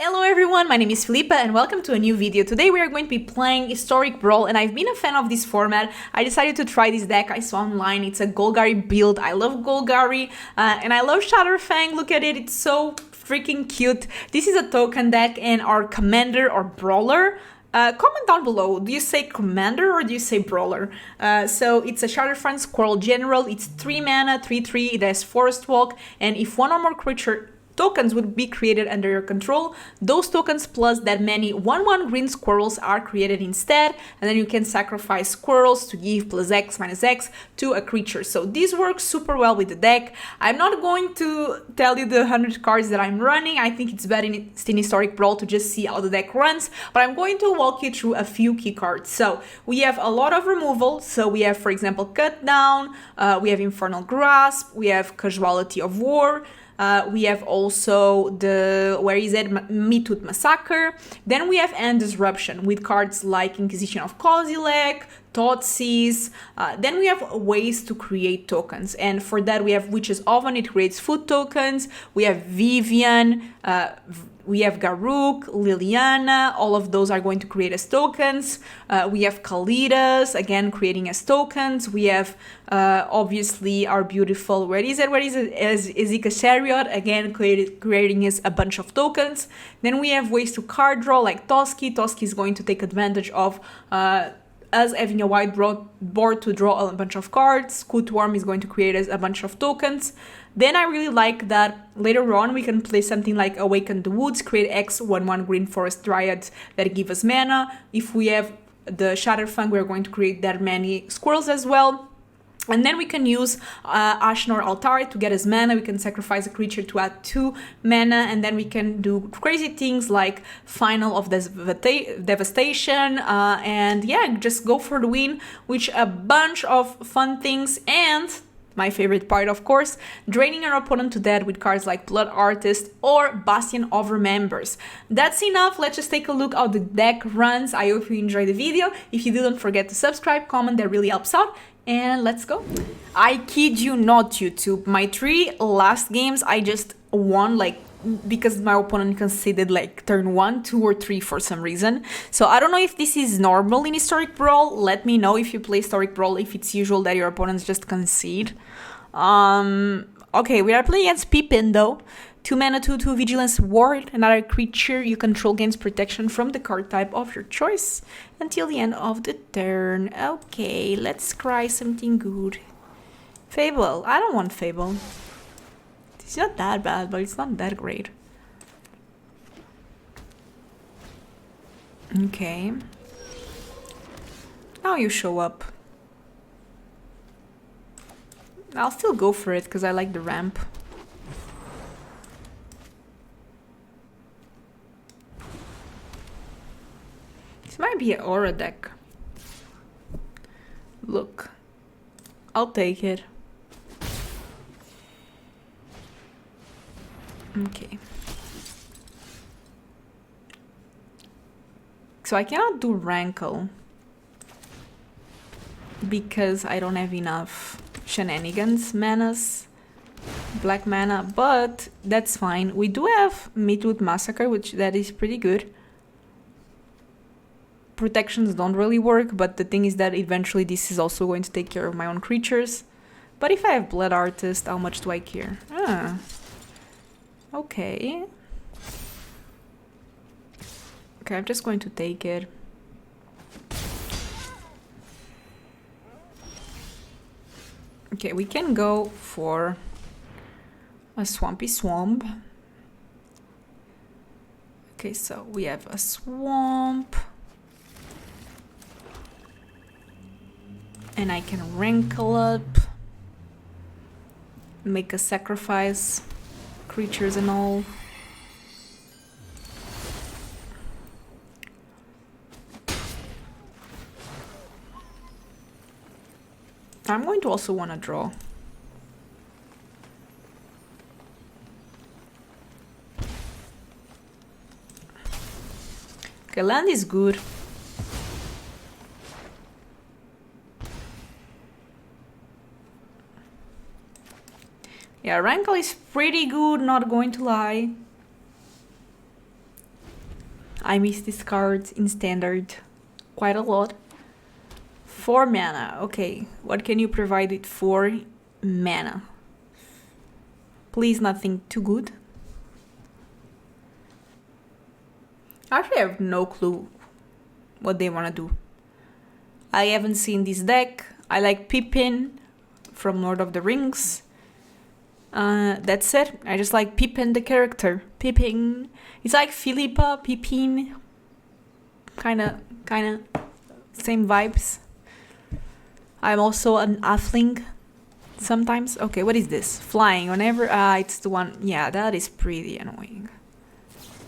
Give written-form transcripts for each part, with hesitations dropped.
Hello everyone, my name is Filipa and welcome to a new video. Today we are going to be playing Historic Brawl and I've been a fan of this format. I decided to try this deck I saw online. It's a Golgari build. I love Golgari and I love Chatterfang. Look at it, it's so freaking cute. This is a token deck and our commander or brawler. Comment down below, do you say commander or do you say brawler? So it's a Chatterfang Squirrel General, it's 3 mana, 3/3, it has Forest Walk, and if one or more creature tokens would be created under your control, those tokens plus that many 1/1 green squirrels are created instead, and then you can sacrifice squirrels to give +X/-X to a creature. So this works super well with the deck. I'm not going to tell you the 100 cards that I'm running. I think it's better in Historic Brawl to just see how the deck runs, but I'm going to walk you through a few key cards. So we have a lot of removal. So we have, for example, Cut Down, we have Infernal Grasp, we have Casualty of War, we have also the, Metut Massacre. Then we have End Disruption with cards like Inquisition of Kozilek, Thoughtseize. Then we have ways to create tokens. And for that we have Witch's Oven, it creates food tokens. We have Vivien, we have Garruk, Liliana, all of those are going to create as tokens. We have Kalidas, again creating as tokens. We have obviously our beautiful, Ezika Chariot, again creating as a bunch of tokens. Then we have ways to card draw like Toski. Toski is going to take advantage of us having a wide board to draw a bunch of cards. Scute Swarm is going to create as a bunch of tokens. Then I really like that later on we can play something like Awaken the Woods, create X/1/1 Green Forest Dryads that give us mana. If we have the Chatterfang, we're going to create that many squirrels as well. And then we can use Ashnor Altar to get us mana. We can sacrifice a creature to add 2 mana, and then we can do crazy things like Final of Devastation, and yeah, just go for the win, which a bunch of fun things. And my favorite part, of course, draining our opponent to death with cards like Blood Artist or Bastion of Remembers. That's enough. Let's just take a look how the deck runs. I hope you enjoyed the video. If you did, don't forget to subscribe, comment, that really helps out. And let's go. I kid you not, YouTube. My 3 last games I just won because my opponent conceded like turn 1, 2, or 3 for some reason. So I don't know if this is normal in Historic Brawl. Let me know if you play Historic Brawl, if it's usual that your opponents just concede. Okay, we are playing against Pippin though. 2 mana, 2/2 Vigilance Ward. Another creature you control gains protection from the card type of your choice until the end of the turn. Okay, let's try something good. Fable. I don't want Fable. It's not that bad, but it's not that great. Okay. Now you show up. I'll still go for it because I like the ramp. This might be an aura deck. Look. I'll take it. Okay. So I cannot do Rankle because I don't have enough shenanigans manas, black mana, but that's fine. We do have Metut Massacre, which that is pretty good. Protections don't really work, but the thing is that eventually this is also going to take care of my own creatures. But if I have Blood Artist, how much do I care? Okay. Okay, I'm just going to take it. Okay, we can go for a Swampy Swamp. Okay, so we have a Swamp. And I can Rankle up. Make a sacrifice. Creatures and all. I'm going to also want to draw. Okay, land is good. Yeah, Rankle is pretty good, not going to lie. I miss this card in Standard quite a lot. 4 mana. Okay, what can you provide with 4 mana? Please nothing too good. Actually, I have no clue what they want to do. I haven't seen this deck. I like Pippin from Lord of the Rings. That's it. I just like Pippin the character. Pippin. It's like Philippa, Pippin. Kinda same vibes. I'm also an Athling sometimes. Okay, what is this? Flying whenever it's the one. Yeah, that is pretty annoying.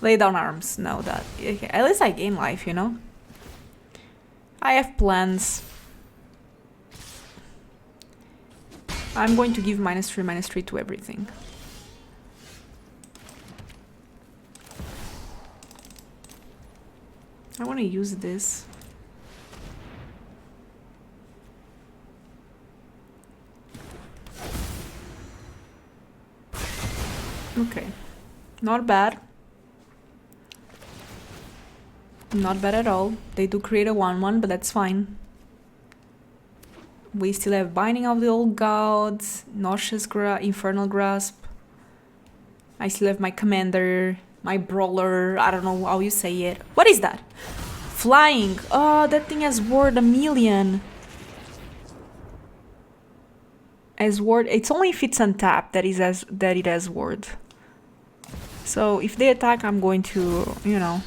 Lay down arms. No, that okay. At least I gain life, you know. I have plans. I'm going to give -3/-3 to everything. I want to use this. Okay, not bad. Not bad at all. They do create a 1/1, but that's fine. We still have Binding of the Old Gods, Infernal Grasp. I still have my Commander, my Brawler, I don't know how you say it. What is that? Flying! Oh, that thing has ward 1,000,000. As ward, it's only if it's untapped that it has ward. So if they attack, I'm going to, you know,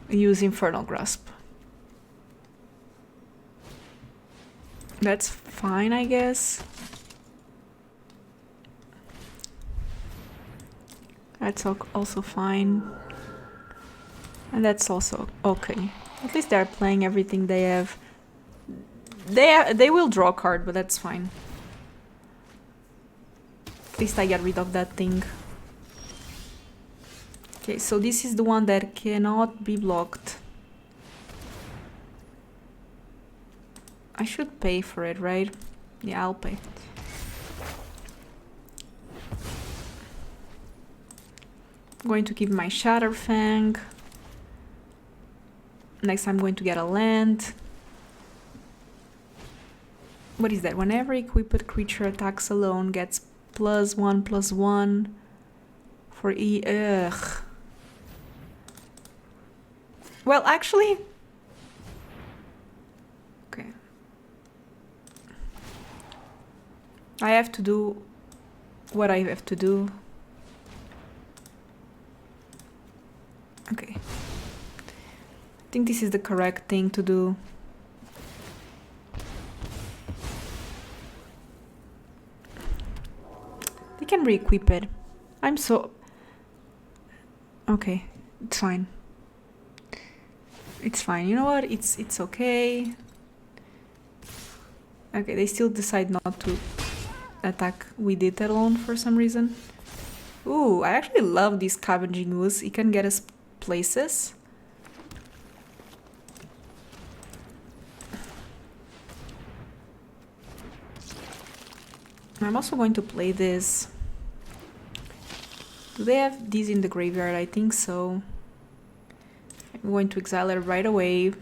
use Infernal Grasp. That's fine, I guess. That's also fine. And that's also okay. At least they're playing everything they have. They will draw a card, but that's fine. At least I get rid of that thing. Okay, so this is the one that cannot be blocked. I should pay for it, right? Yeah, I'll pay. I'm going to keep my Chatterfang. Next I'm going to get a land. What is that? Whenever equipped creature attacks alone, gets +1/+1 for E. Ugh. Well, actually... Okay. I have to do what I have to do. Okay. I think this is the correct thing to do. They can re-equip it. I'm so... Okay, it's fine. It's fine. You know what? It's okay. Okay, they still decide not to attack with it alone for some reason. Ooh, I actually love this Scavenging Ooze. It can get us places. I'm also going to play this. Do they have these in the graveyard? I think so. I'm going to exile it right away.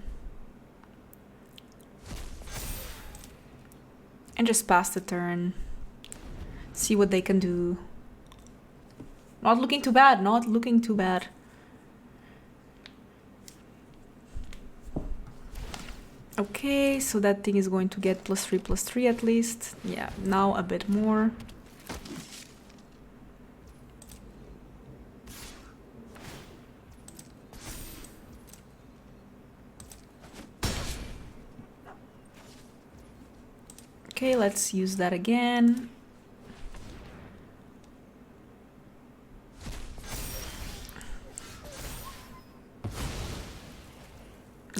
And just pass the turn. See what they can do. Not looking too bad, not looking too bad. Okay, so that thing is going to get +3/+3 at least. Yeah, now a bit more. Okay, let's use that again.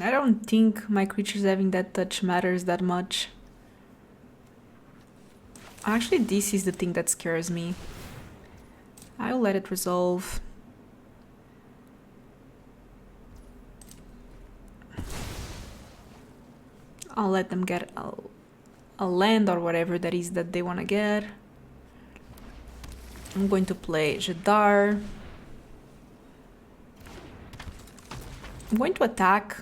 I don't think my creatures having that touch matters that much. Actually, this is the thing that scares me. I'll let it resolve. I'll let them get a land or whatever that is that they want to get. I'm going to play Jadar. I'm going to attack.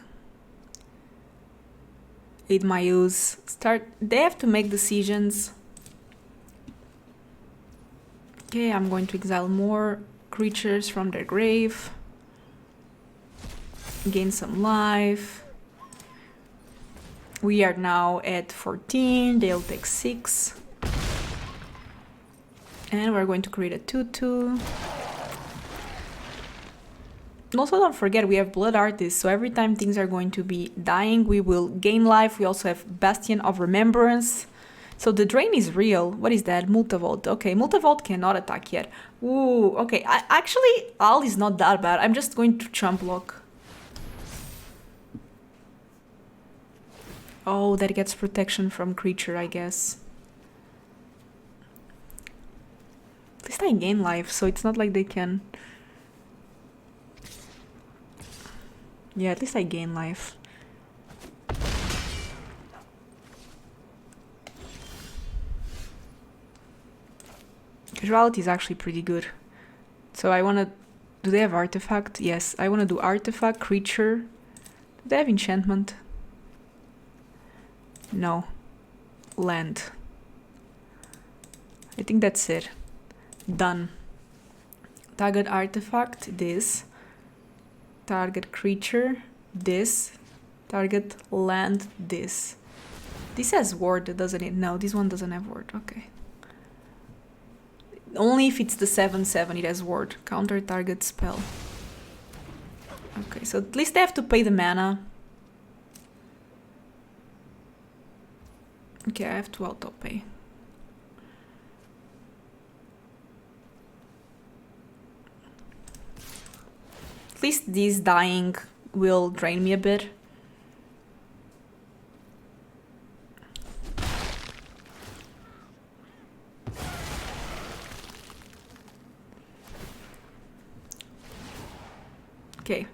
Aid my Ooze. They have to make decisions. Okay, I'm going to exile more creatures from their grave. Gain some life. We are now at 14, they'll take 6. And we're going to create a 2/2. Also, don't forget, we have Blood Artist, so every time things are going to be dying, we will gain life. We also have Bastion of Remembrance. So the drain is real. What is that? Multivolt. Okay, Multivolt cannot attack yet. Ooh, okay. Actually, Al is not that bad. I'm just going to Chump Block. Oh, that gets protection from creature, I guess. At least I gain life, so it's not like they can... Yeah, at least I gain life. Casualty is actually pretty good. So I wanna... Do they have Artifact? Yes, I wanna do Artifact, Creature. Do they have Enchantment? No. Land. I think that's it. Done. Target Artifact, this. Target Creature, this. Target Land, this. This has Ward, doesn't it? No, this one doesn't have Ward. Okay. Only if it's the 7/7 it has Ward. Counter target spell. Okay, so at least they have to pay the mana. Okay, I have to auto-pay. At least this dying will drain me a bit. Okay.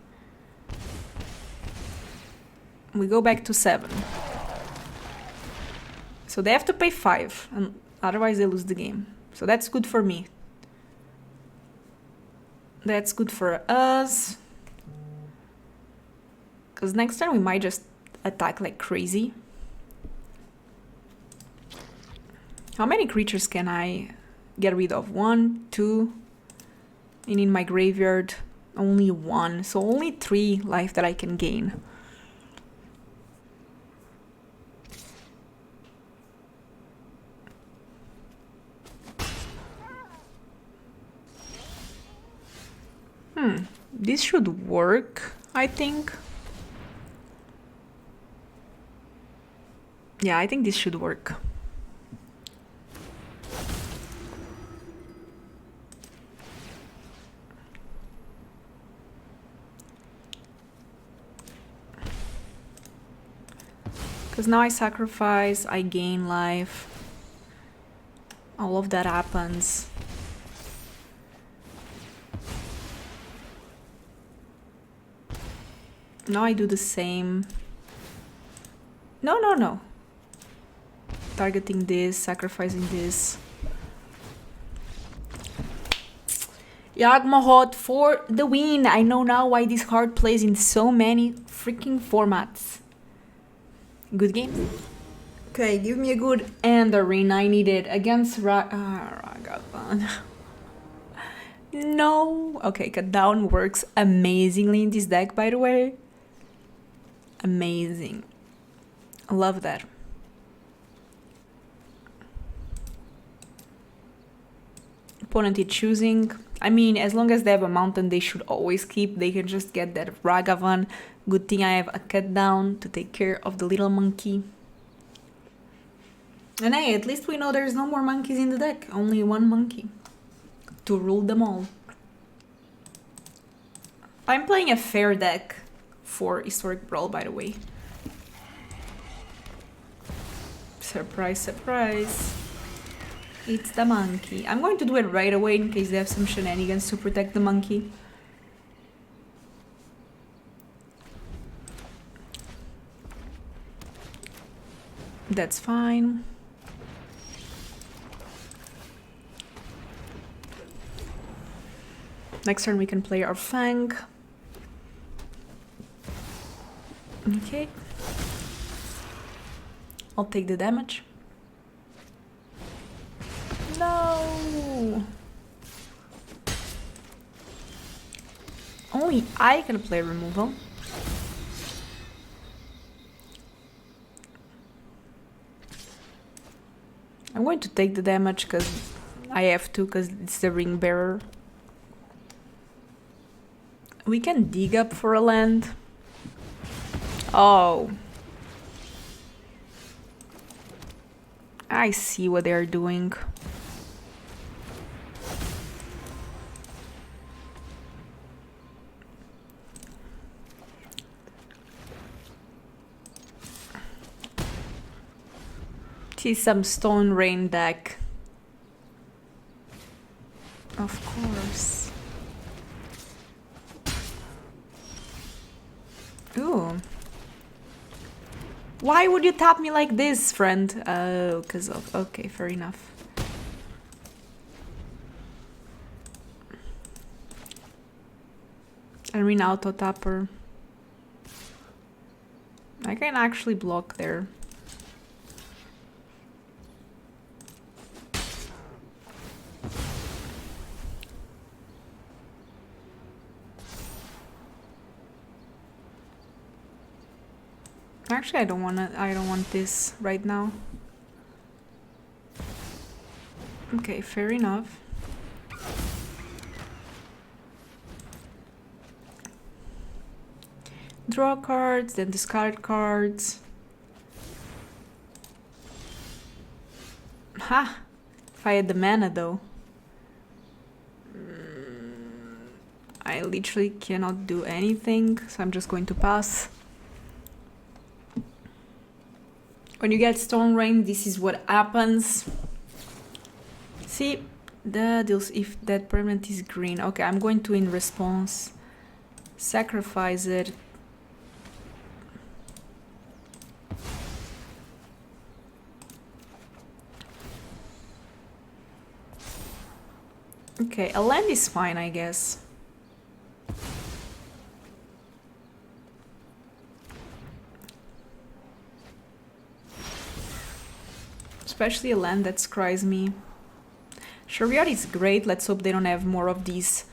We go back to 7. So they have to pay 5, and otherwise they lose the game. So that's good for me. That's good for us. Because next turn we might just attack like crazy. How many creatures can I get rid of? 1, 2. And in my graveyard, only 1. So only 3 life that I can gain. This should work, I think. Yeah, I think this should work. Because now I sacrifice, I gain life. All of that happens. Now I do the same. No. Targeting this, sacrificing this. Yawgmoth for the win. I know now why this card plays in so many freaking formats. Good game. Okay, give me a good end arena. I need it against Ragavan. No. Okay, Cut Down works amazingly in this deck, by the way. Amazing. I love that. Opponent is choosing. I mean, as long as they have a mountain, they should always keep. They can just get that Ragavan. Good thing I have a Cut Down to take care of the little monkey. And hey, at least we know there's no more monkeys in the deck. Only one monkey to rule them all. I'm playing a fair deck for Historic Brawl, by the way. Surprise, surprise. It's the monkey. I'm going to do it right away in case they have some shenanigans to protect the monkey. That's fine. Next turn we can play our Fang. Okay. I'll take the damage. No! Only I can play removal. I'm going to take the damage because I have to, because it's the ring bearer. We can dig up for a land. Oh. I see what they're doing. See some Stone Rain deck. Of course. Ooh. Why would you tap me like this, friend? Oh, because of... Okay, fair enough. Arena auto tapper. I can actually block there. Actually, I don't want this right now. Okay, fair enough. Draw cards, then discard cards. Ha! If I had the mana though. I literally cannot do anything, so I'm just going to pass. When you get Stone Rain, this is what happens. See, the deals if that permanent is green. Okay, I'm going to, in response, sacrifice it. Okay, a land is fine, I guess. Especially a land that scries me. Chariot is great. Let's hope they don't have more of these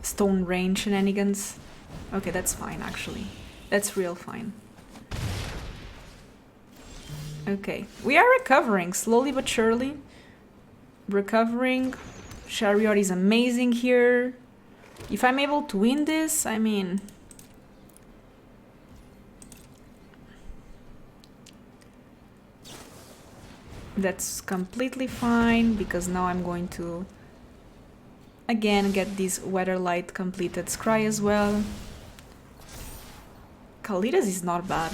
Stone Rain shenanigans. Okay, that's fine, actually. That's real fine. Okay, we are recovering, slowly but surely. Recovering. Chariot is amazing here. If I'm able to win this, I mean... That's completely fine, because now I'm going to again get this Weatherlight completed scry as well. Kalidas is not bad.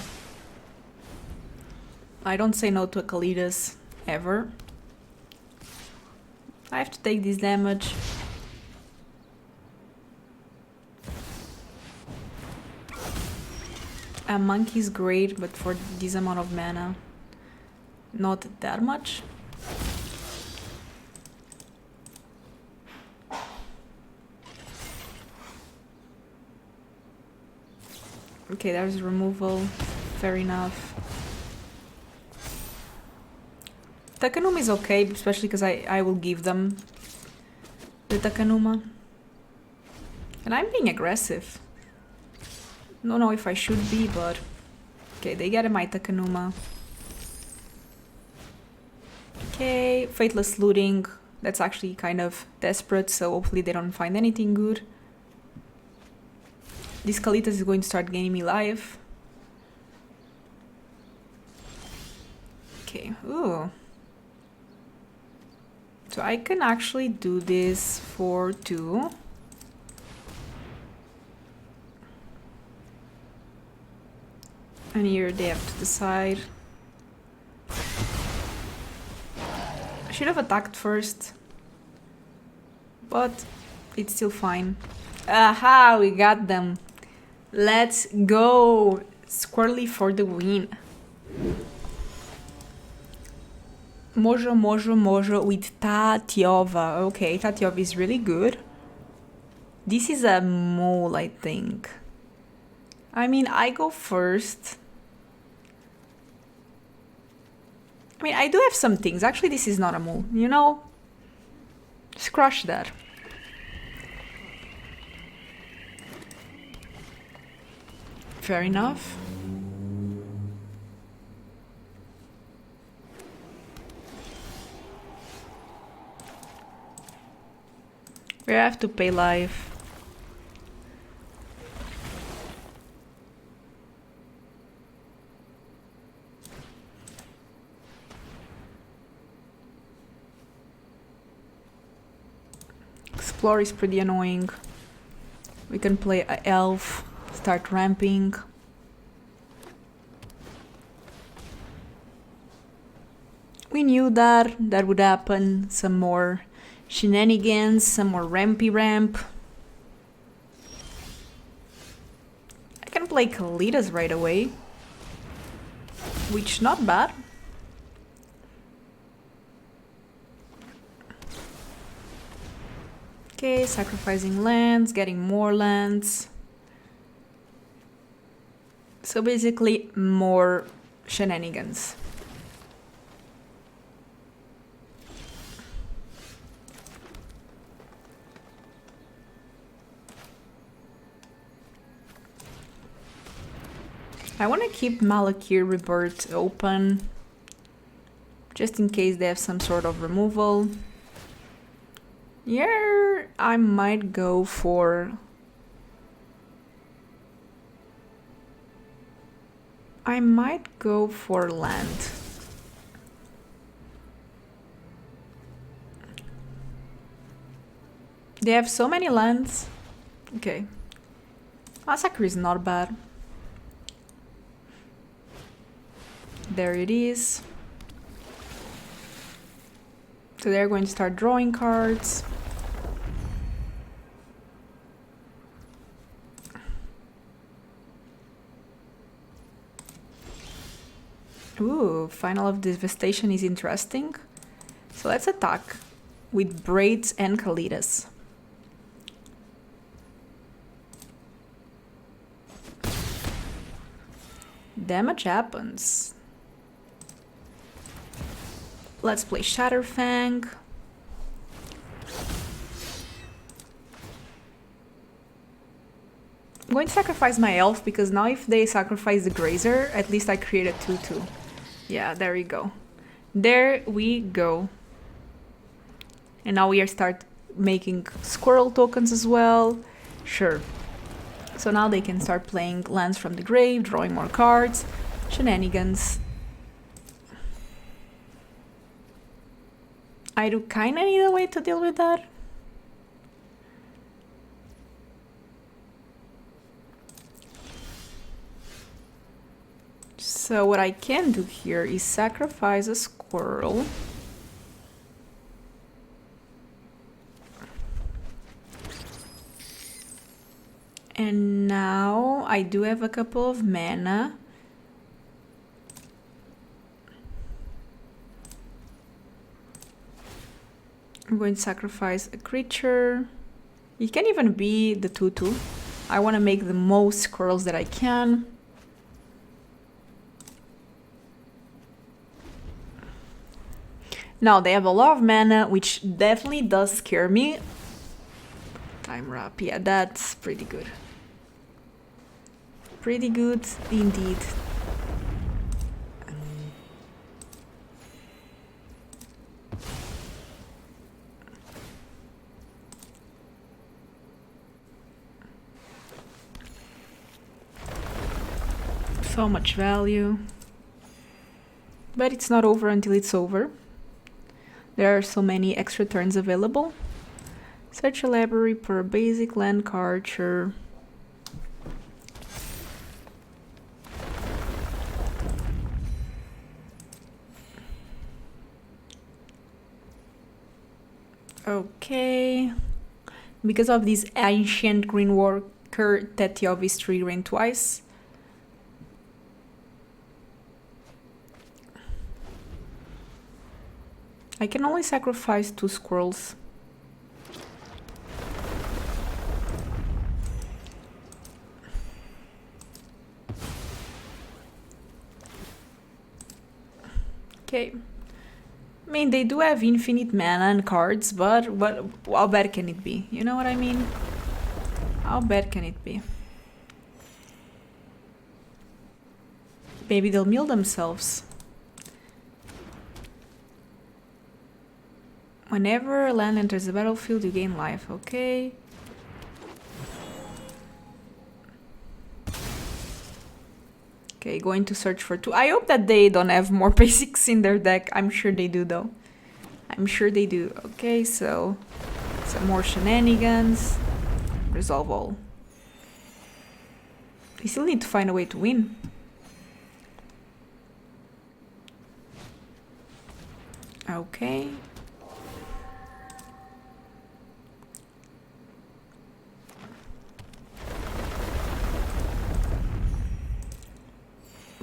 I don't say no to a Kalidas ever. I have to take this damage. A monkey is great, but for this amount of mana, not that much. Okay, there's removal. Fair enough. Takenuma is okay, especially because I will give them the Takenuma. And I'm being aggressive. Don't know if I should be, but... Okay, they get my Takenuma. Okay, Fateless Looting. That's actually kind of desperate, so hopefully they don't find anything good. This Kalitas is going to start gaining me life. Okay, ooh. So I can actually do this for 2. And here they have to decide. I should have attacked first. But it's still fine. Aha, we got them. Let's go. Squirrely for the win. Mojo, Mojo, Mojo with Tatiova. Okay, Tatiova is really good. This is a mole, I think. I mean, I go first. I mean, I do have some things. Actually, this is not a move, you know? Just crush that. Fair enough. We have to pay life. Explore is pretty annoying. We can play an elf, start ramping. We knew that would happen. Some more shenanigans, some more rampy ramp. I can play Kalitas right away, which not bad. Okay, sacrificing lands, getting more lands. So basically more shenanigans. I want to keep Malakir Rebirth open, just in case they have some sort of removal. Yeah, I might go for... land. They have so many lands. Okay. Massacre is not bad. There it is. So they're going to start drawing cards. Ooh, Final of Devastation is interesting. So let's attack with Braids and Kalitas. Damage happens. Let's play Chatterfang. I'm going to sacrifice my elf because now if they sacrifice the grazer, at least I create a 2/2. Yeah, there we go. There we go. And now we start making squirrel tokens as well. Sure. So now they can start playing lands from the grave, drawing more cards. Shenanigans. I do kinda need a way to deal with that. So what I can do here is sacrifice a squirrel. And now I do have a couple of mana. I'm going to sacrifice a creature. It can even be the 2/2. I want to make the most squirrels that I can. Now they have a lot of mana, which definitely does scare me. Time wrap, yeah, that's pretty good. Pretty good indeed. So much value. But it's not over until it's over. There are so many extra turns available. Search a library per basic land card, sure. Okay. Because of this ancient green worker, Tetiov is triggering twice. I can only sacrifice 2 squirrels. Okay. I mean, they do have infinite mana and cards, but how bad can it be? You know what I mean? How bad can it be? Maybe they'll mill themselves. Whenever a land enters the battlefield, you gain life. Okay. Okay, going to search for 2. I hope that they don't have more basics in their deck. I'm sure they do, though. I'm sure they do. Okay, so some more shenanigans. Resolve all. We still need to find a way to win. Okay.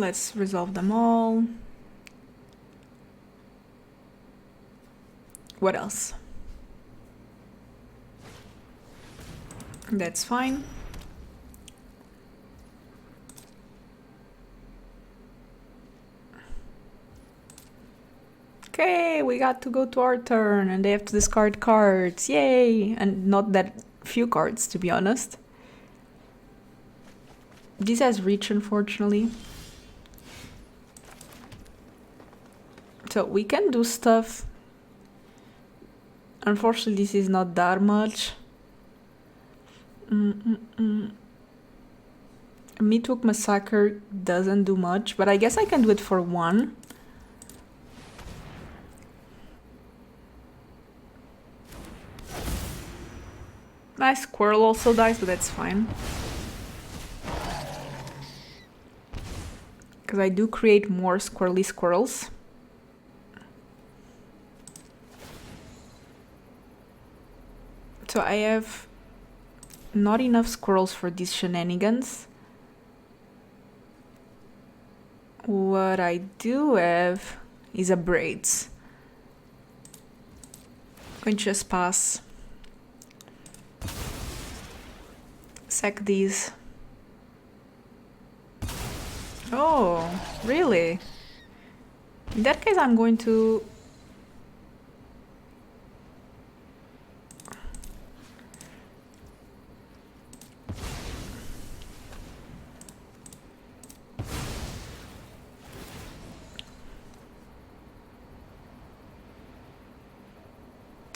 Let's resolve them all. What else? That's fine. Okay, we got to go to our turn and they have to discard cards. Yay! And not that few cards, to be honest. This has reach, unfortunately. So we can do stuff. Unfortunately, this is not that much. Midweek Massacre doesn't do much, but I guess I can do it for 1. My Squirrel also dies, but that's fine. Because I do create more squirrely squirrels. So I have not enough squirrels for these shenanigans. What I do have is a Braids. I'm going to just pass. Sack these. Oh, really? In that case, I'm going to...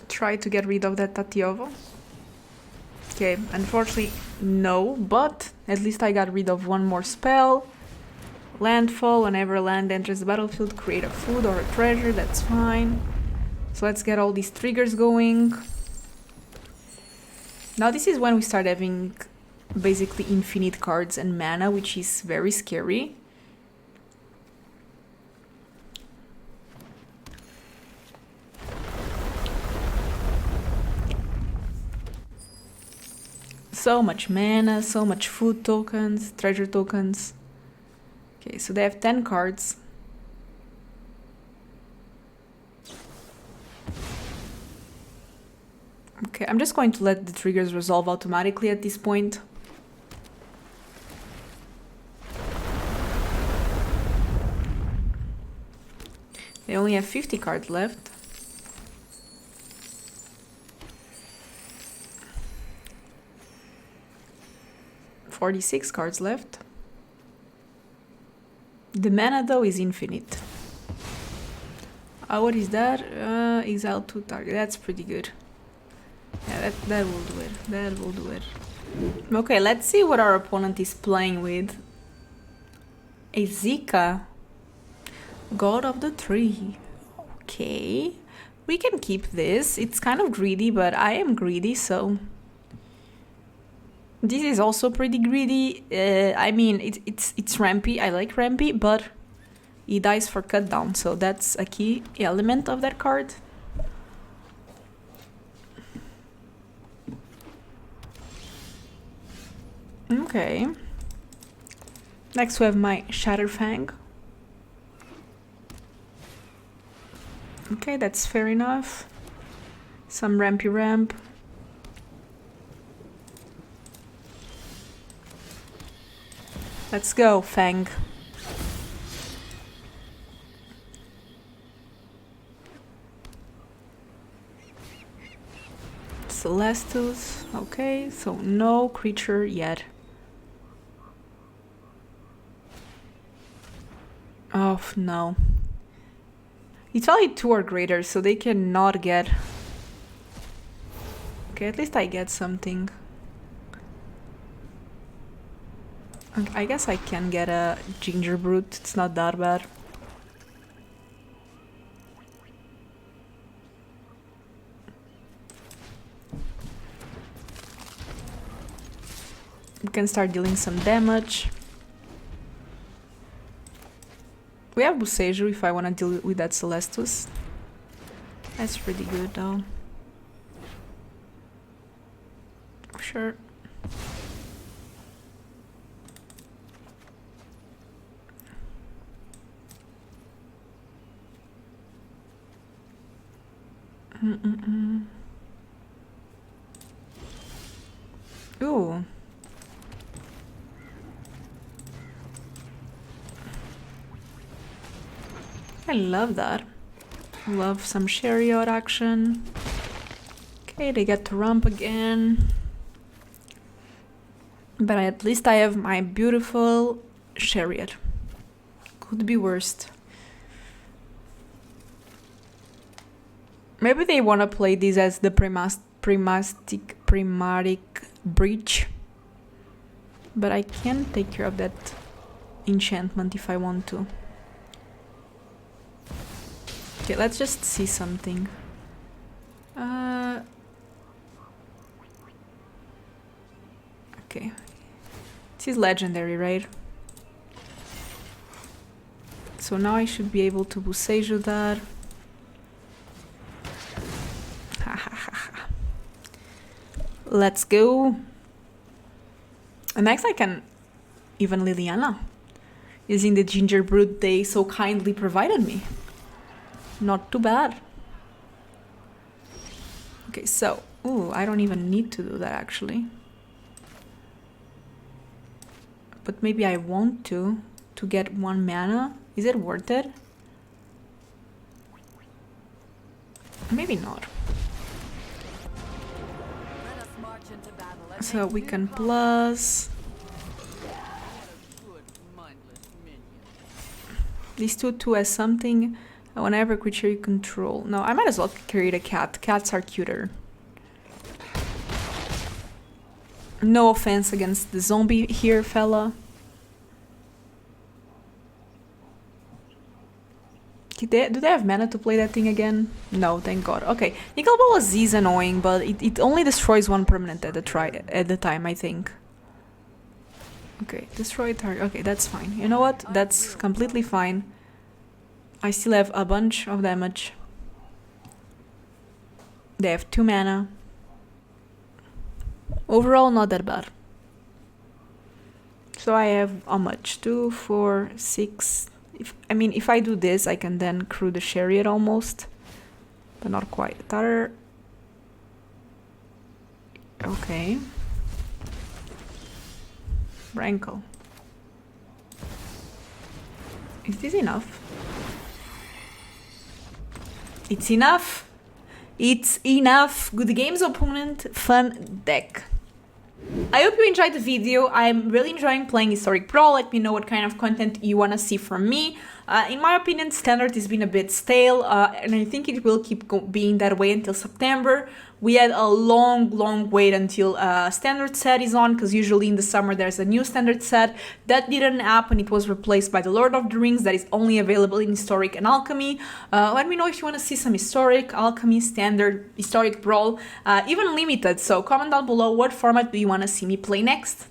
try to get rid of that Tatiovo. Okay, unfortunately, no, but at least I got rid of 1 more spell. Landfall, whenever a land enters the battlefield, create a food or a treasure, that's fine. So let's get all these triggers going. Now this is when we start having basically infinite cards and mana, which is very scary. So much mana, so much food tokens, treasure tokens. Okay, so they have 10 cards. Okay, I'm just going to let the triggers resolve automatically at this point. They only have 50 cards left. "46 cards left. The mana though is infinite. What is that? Exile 2 target. That's pretty good. Yeah, that will do it. That will do it. Okay, let's see what our opponent is playing with. A Zika. God of the Tree. Okay. We can keep this. It's kind of greedy, but I am greedy, so... This is also pretty greedy. I mean, it's rampy. I like rampy, but he dies for cut down, so that's a key element of that card. Okay. Next we have my Chatterfang. Okay, that's fair enough. Some rampy ramp. Let's go, Fang. Celestus. Okay, so no creature yet. Oh, no. It's only 2 or greater, so they cannot get... Okay, at least I get something. I guess I can get a Ginger Brute. It's not that bad. We can start dealing some damage. We have Boseiju if I want to deal with that Celestus. That's pretty good though. Sure. Ooh. I love that. Love some chariot action. Okay, they get to ramp again. But at least I have my beautiful chariot. Could be worst. Maybe they want to play this as the Primatic Breach. But I can take care of that enchantment if I want to. Okay, let's just see something. Okay. This is legendary, right? So now I should be able to Boseiju that. Let's go. And next I can even Liliana, using the Ginger Brute they so kindly provided me. Not too bad. Okay, so... Ooh, I don't even need to do that actually. But maybe I want to get 1 mana. Is it worth it? Maybe not. So we can plus... These two as something... Whenever creature you control... No, I might as well create a cat. Cats are cuter. No offense against the zombie here, fella. Do they have mana to play that thing again? No, thank god. Okay, Nickel Ball is annoying, but it only destroys 1 permanent at the time, I think. Okay, destroy target. Okay, that's fine. You know what? That's completely fine. I still have a bunch of damage. They have 2 mana. Overall, not that bad. So I have how much? 2, 4, 6. If I do this, I can then crew the chariot almost. But not quite. Tatter. Okay. Rankle. Is this enough? It's enough. It's enough. Good games, opponent. Fun deck. I hope you enjoyed the video. I'm really enjoying playing Historic Brawl. Let me know what kind of content you want to see from me. In my opinion, Standard has been a bit stale, and I think it will keep being that way until September. We had a long wait until Standard set is on, because usually in the summer there's a new Standard set. That didn't happen. It was replaced by the Lord of the Rings that is only available in Historic and Alchemy. Let me know if you want to see some Historic, Alchemy, Standard, Historic Brawl, even Limited. So comment down below what format do you want to see me play next.